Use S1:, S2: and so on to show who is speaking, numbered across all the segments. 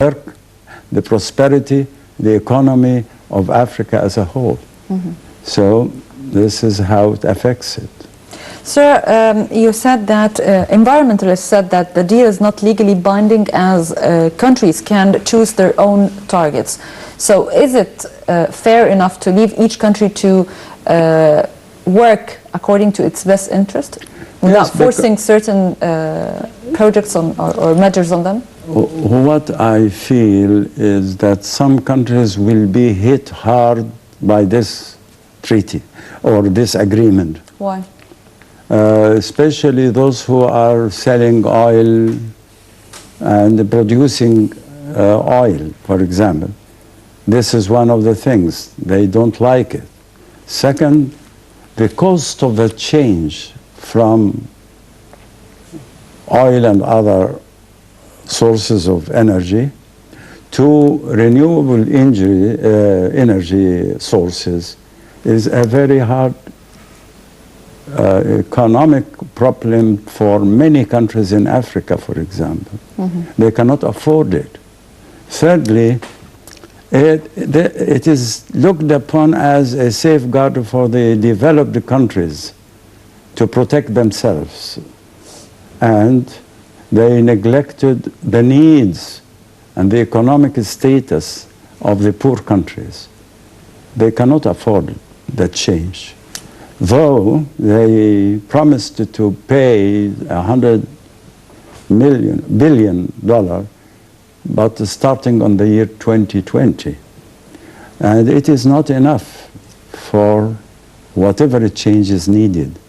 S1: work, the prosperity, the economy of Africa as a whole. So this is how it affects it.
S2: Sir, you said that environmentalists said that the deal is not legally binding as countries can choose their own targets. So is it fair enough to leave each country to work according to its best interest without forcing certain projects on, or measures on them?
S1: What I feel is that some countries will be hit hard by this treaty or this agreement.
S2: Why?
S1: Especially those who are selling oil and producing oil, for example. This is one of the things. They don't like it. Second, the cost of the change from oil and other sources of energy to renewable energy sources is a very hard economic problem for many countries in Africa, for example. They cannot afford it. Thirdly, it is looked upon as a safeguard for the developed countries to protect themselves, and they neglected the needs and the economic status of the poor countries. They cannot afford the change. Though they promised to pay $100 billion, but starting on the year 2020. And it is not enough for whatever change is needed.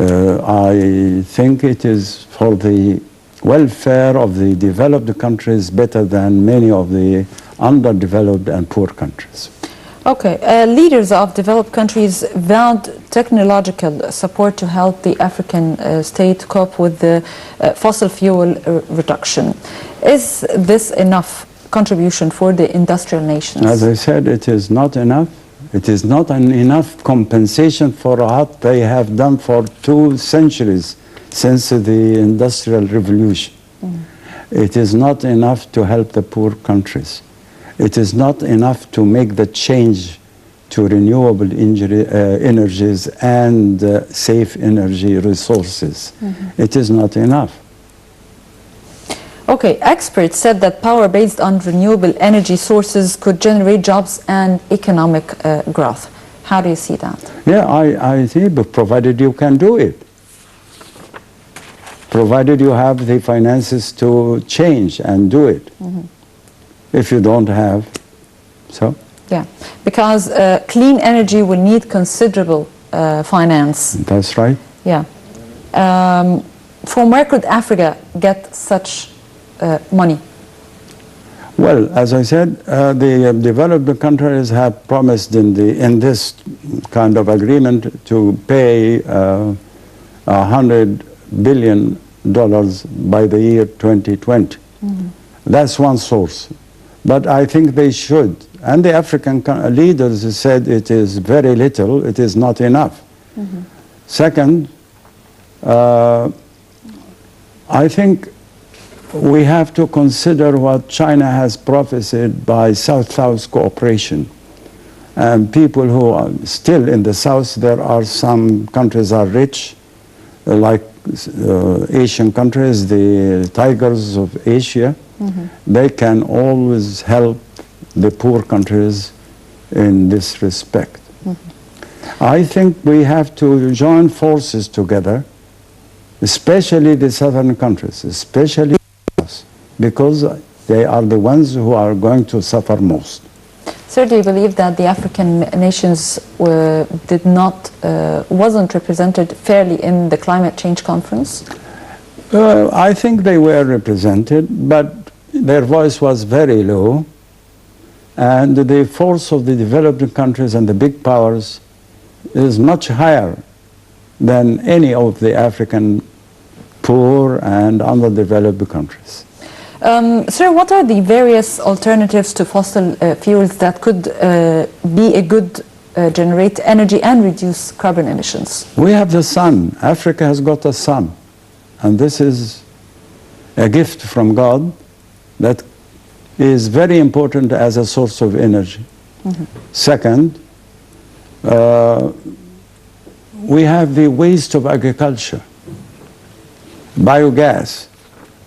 S1: I think it is for the welfare of the developed countries better than many of the underdeveloped and poor countries.
S2: Okay, leaders of developed countries vowed technological support to help the African state cope with the fossil fuel reduction. Is this enough contribution for the industrial nations?
S1: As I said, it is not enough. It is not enough compensation for what they have done for 2 centuries since the Industrial Revolution. It is not enough to help the poor countries. It is not enough to make the change to renewable energies and safe energy resources. It is not enough.
S2: Okay, experts said that power based on renewable energy sources could generate jobs and economic growth. How do you see that?
S1: Yeah, I see, but provided you can do it. Provided you have the finances to change and do it. If you don't have, so?
S2: Yeah, because clean energy will need considerable finance.
S1: That's right.
S2: Yeah. From where could Africa get such money?
S1: Well, as I said, the developed countries have promised in this kind of agreement to pay $100 billion by the year 2020. That's one source. But I think they should. And the African leaders said it is very little, it is not enough. Second, I think we have to consider what China has prophesied by South-South cooperation. And people who are still in the South, there are some countries are rich, like Asian countries, the tigers of Asia. They can always help the poor countries in this respect. I think we have to join forces together, especially the southern countries, especially us, because they are the ones who are going to suffer most.
S2: Sir, do you believe that the African nations wasn't represented fairly in the climate change conference?
S1: I think they were represented, but their voice was very low, and the force of the developed countries and the big powers is much higher than any of the African poor and underdeveloped countries.
S2: Sir, what are the various alternatives to fossil fuels that could be a good generate energy and reduce carbon emissions?
S1: We have the sun. Africa has got a sun. And this is a gift from God that is very important as a source of energy. Second, we have the waste of agriculture, biogas,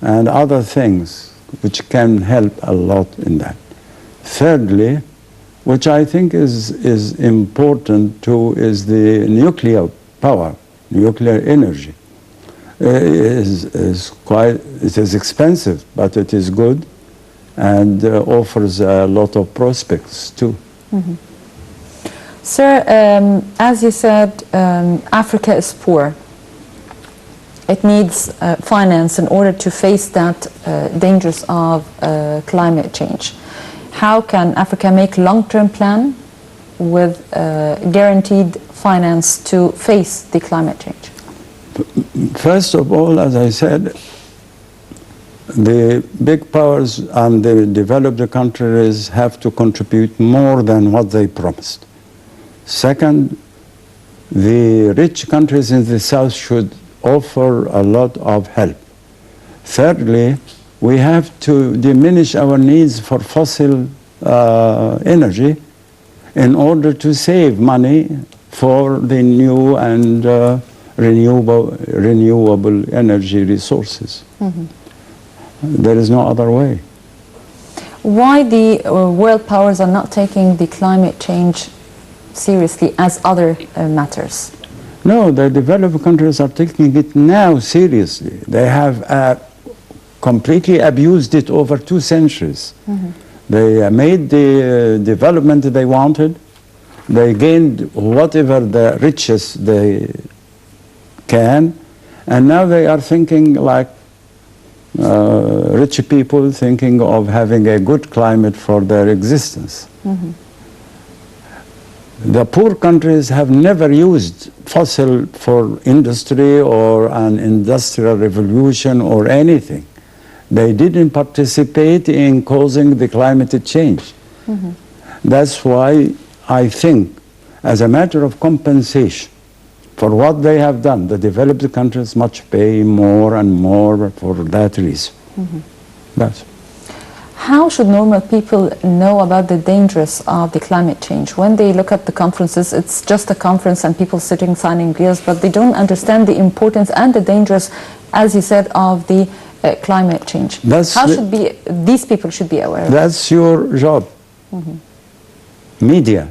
S1: and other things which can help a lot in that. Thirdly, which I think is important too, is the nuclear power, nuclear energy. It is expensive, but it is good and offers a lot of prospects too.
S2: Sir, as you said, Africa is poor. It needs finance in order to face that dangers of climate change. How can Africa make a long-term plan with guaranteed finance to face the climate change?
S1: First of all, as I said, the big powers and the developed countries have to contribute more than what they promised. Second, the rich countries in the south should offer a lot of help. Thirdly, we have to diminish our needs for fossil energy in order to save money for the new and renewable energy resources. There is no other way.
S2: Why the world powers are not taking the climate change seriously as other matters?
S1: No, the developed countries are taking it now seriously. They have completely abused it over 2 centuries. They made the development they wanted. They gained whatever the riches they can, and now they are thinking like rich people, thinking of having a good climate for their existence. The poor countries have never used fossil for industry or an industrial revolution or anything. They didn't participate in causing the climate change. That's why I think, as a matter of compensation for what they have done, the developed countries must pay more and more for that reason. That's.
S2: How should normal people know about the dangers of the climate change? When they look at the conferences, it's just a conference and people sitting signing deals, but they don't understand the importance and the dangers, as you said, of the climate change. How should these people should be aware of it?
S1: That's your job. Media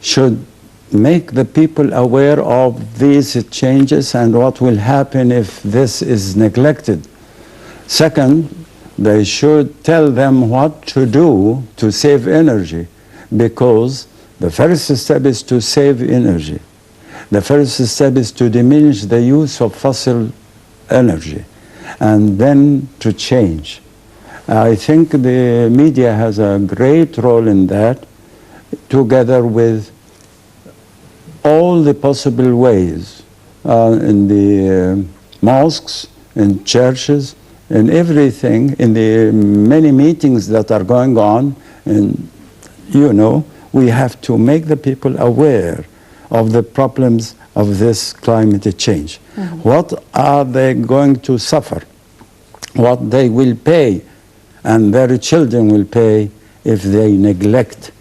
S1: should make the people aware of these changes and what will happen if this is neglected. Second, they should tell them what to do to save energy, because the first step is to save energy. The first step is to diminish the use of fossil energy, and then to change. I think the media has a great role in that, together with all the possible ways in the mosques, in churches, in everything, in the many meetings that are going on. And you know, we have to make the people aware of the problems of this climate change. What are they going to suffer? What they will pay, and their children will pay if they neglect.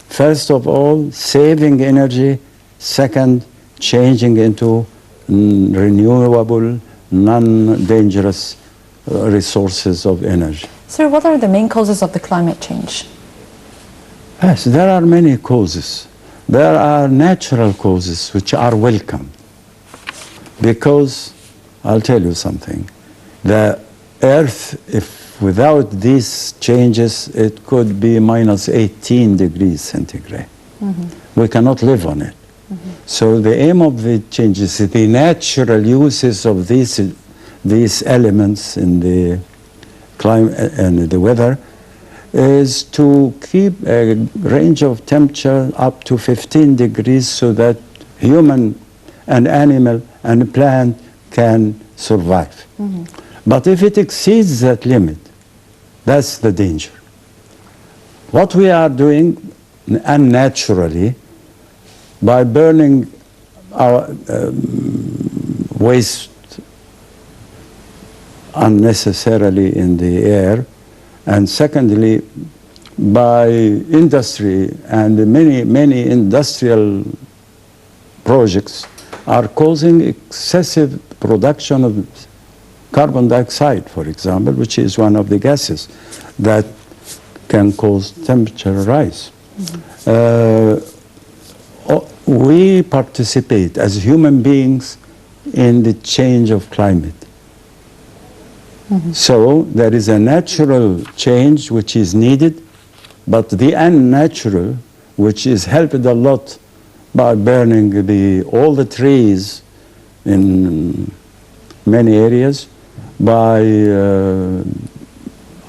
S1: First of all, saving energy. Second, changing into renewable, non-dangerous resources of energy.
S2: Sir, what are the main causes of the climate change?
S1: Yes, there are many causes. There are natural causes which are welcome. Because, I'll tell you something, the Earth, if without these changes, it could be minus 18 degrees centigrade. We cannot live on it. So the aim of the changes, the natural uses of these elements in the climate and the weather, is to keep a range of temperature up to 15 degrees so that human and animal and plant can survive. But if it exceeds that limit, that's the danger. What we are doing unnaturally, by burning our waste unnecessarily in the air, and secondly, by industry, and many industrial projects are causing excessive production of carbon dioxide, for example, which is one of the gases that can cause temperature rise. We participate as human beings in the change of climate. So there is a natural change which is needed, but the unnatural, which is helped a lot by burning all the trees in many areas, by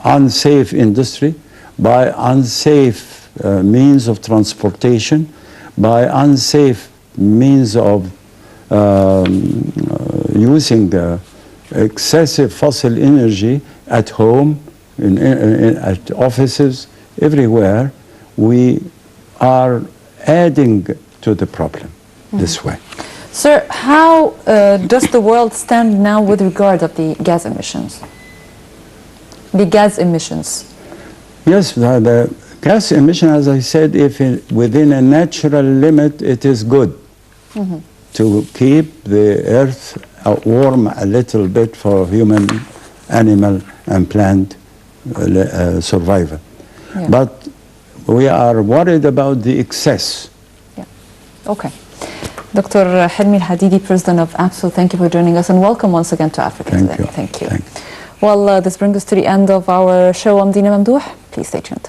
S1: unsafe industry, by unsafe means of transportation, by unsafe means of using excessive fossil energy at home, at offices, everywhere. We are adding to the problem this way.
S2: Sir, how does the world stand now with regard of the gas emissions? The gas emissions.
S1: Yes, the gas emission, as I said, if within a natural limit, it is good to keep the earth warm a little bit for human, animal, and plant survival.
S2: Yeah.
S1: But we are worried about the excess.
S2: Yeah. Okay. Dr. Helmy Hadidy, President of APSO, thank you for joining us, and welcome once again to Africa Today. Thank you.
S1: Thank you.
S2: Well, this brings us to the end of our show. I'm Dina Mamdouh. Please stay tuned.